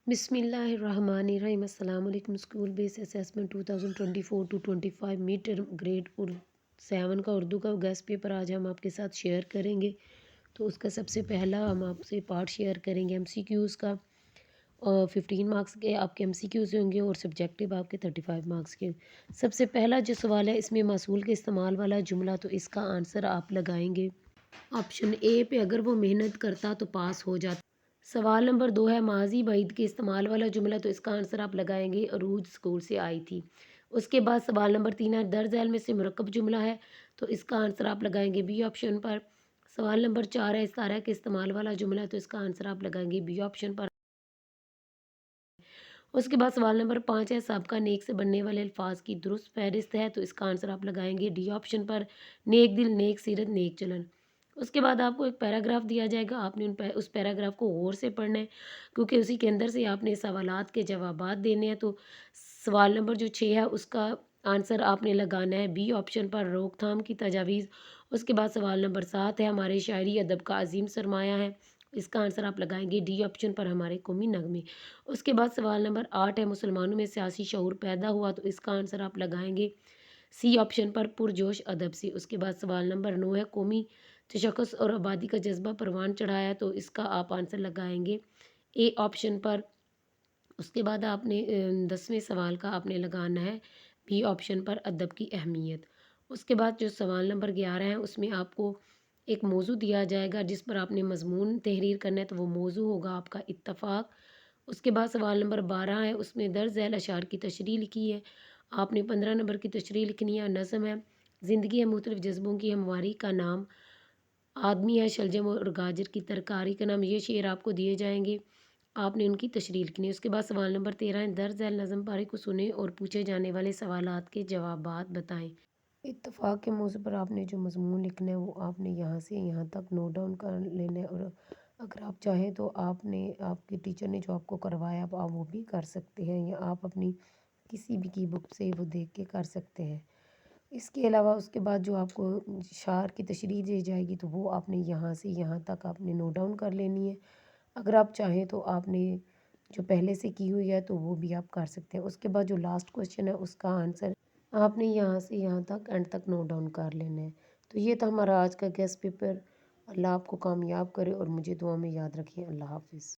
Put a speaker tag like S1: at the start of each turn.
S1: بسم اللہ الرحمن الرحیم۔ السلام علیکم۔ School based assessment 2024 to 25 mid term grade 7 کا اردو کا گیسٹ پیپر آج ہم آپ کے ساتھ شیئر کریں گے۔ تو اس کا سب سے پہلا ہم آپ سے پارٹ شیئر کریں گے ایم سی کیوز کا، اور 15 مارکس کے آپ کے ایم سی کیوز ہوں گے اور سبجیکٹیو آپ کے 35 مارکس کے۔ سب سے پہلا جو سوال ہے اس میں محصول کے استعمال والا جملہ، تو اس کا آنسر آپ لگائیں گے آپشن اے پہ، اگر وہ محنت کرتا تو پاس ہو جاتا۔ سوال نمبر 2 ہے ماضی بعید کے استعمال والا جملہ، تو اس کا آنسر آپ لگائیں گے عروج اسکول سے آئی تھی۔ اس کے بعد سوال نمبر 3 ہے درج ذیل میں سے مرکب جملہ ہے، تو اس کا آنسر آپ لگائیں گے بی آپشن پر۔ سوال نمبر 4 ہے استعارہ کے استعمال والا جملہ، تو اس کا آنسر آپ لگائیں گے بی آپشن پر۔ اس کے بعد سوال نمبر 5 ہے سابقہ نیک سے بننے والے الفاظ کی درست فہرست ہے، تو اس کا آنسر آپ لگائیں گے ڈی آپشن پر، نیک دل، نیک سیرت، نیک چلن۔ اس کے بعد آپ کو ایک پیراگراف دیا جائے گا، آپ نے اس پیراگراف کو غور سے پڑھنا ہے، کیونکہ اسی کے اندر سے آپ نے سوالات کے جوابات دینے ہیں۔ تو سوال نمبر جو 6 ہے اس کا آنسر آپ نے لگانا ہے بی آپشن پر، روک تھام کی تجاویز۔ اس کے بعد سوال نمبر 7 ہے ہمارے شاعری ادب کا عظیم سرمایہ ہے، اس کا آنسر آپ لگائیں گے ڈی آپشن پر، ہمارے قومی نغمے۔ اس کے بعد سوال نمبر 8 ہے مسلمانوں میں سیاسی شعور پیدا ہوا، تو اس کا آنسر آپ لگائیں گے سی آپشن پر، پرجوش ادب سے۔ اس کے بعد سوال نمبر 9 ہے قومی تشخص اور آبادی کا جذبہ پروان چڑھایا، تو اس کا آپ آنسر لگائیں گے اے آپشن پر۔ اس کے بعد آپ نے 10ویں سوال کا آپ نے لگانا ہے بی آپشن پر، ادب کی اہمیت۔ اس کے بعد جو سوال نمبر 11 ہے اس میں آپ کو ایک موضوع دیا جائے گا جس پر آپ نے مضمون تحریر کرنا ہے، تو وہ موضوع ہوگا آپ کا اتفاق۔ اس کے بعد سوال نمبر 12 ہے اس میں درج ذیل اشعار کی تشریح لکھی ہے، آپ نے 15 نمبر کی تشریح لکھنی ہے۔ نظم ہے زندگی ہے مختلف جذبوں کی ہمواری کا نام، آدمی ہے شلجم اور گاجر کی ترکاری کا نام۔ یہ شعر آپ کو دیے جائیں گے، آپ نے ان کی تشریح لکھنی ہے۔ اس کے بعد سوال نمبر 13 ہے درج ذیل نظم پارے کو سنیں اور پوچھے جانے والے سوالات کے جوابات بتائیں۔ اتفاق کے موضوع پر آپ نے جو مضمون لکھنا ہے وہ آپ نے یہاں سے یہاں تک نوٹ ڈاؤن کر لینا ہے، اور اگر آپ چاہیں تو آپ کے ٹیچر نے جو آپ کو کروایا آپ وہ بھی کر سکتے ہیں، یا آپ اپنی کسی بھی کی بک سے وہ دیکھ کے کر سکتے ہیں۔ اس کے علاوہ اس کے بعد جو آپ کو شعر کی تشریح دی جائے گی تو وہ آپ نے یہاں سے یہاں تک آپ نے نوٹ ڈاؤن کر لینی ہے۔ اگر آپ چاہیں تو آپ نے جو پہلے سے کی ہوئی ہے تو وہ بھی آپ کر سکتے ہیں۔ اس کے بعد جو لاسٹ کوشچن ہے اس کا آنسر آپ نے یہاں سے یہاں تک اینڈ تک نوٹ ڈاؤن کر لینا ہے۔ تو یہ تھا ہمارا آج کا گیسٹ پیپر۔ اللہ آپ کو کامیاب کرے اور مجھے دعا میں یاد رکھیں۔ اللہ حافظ۔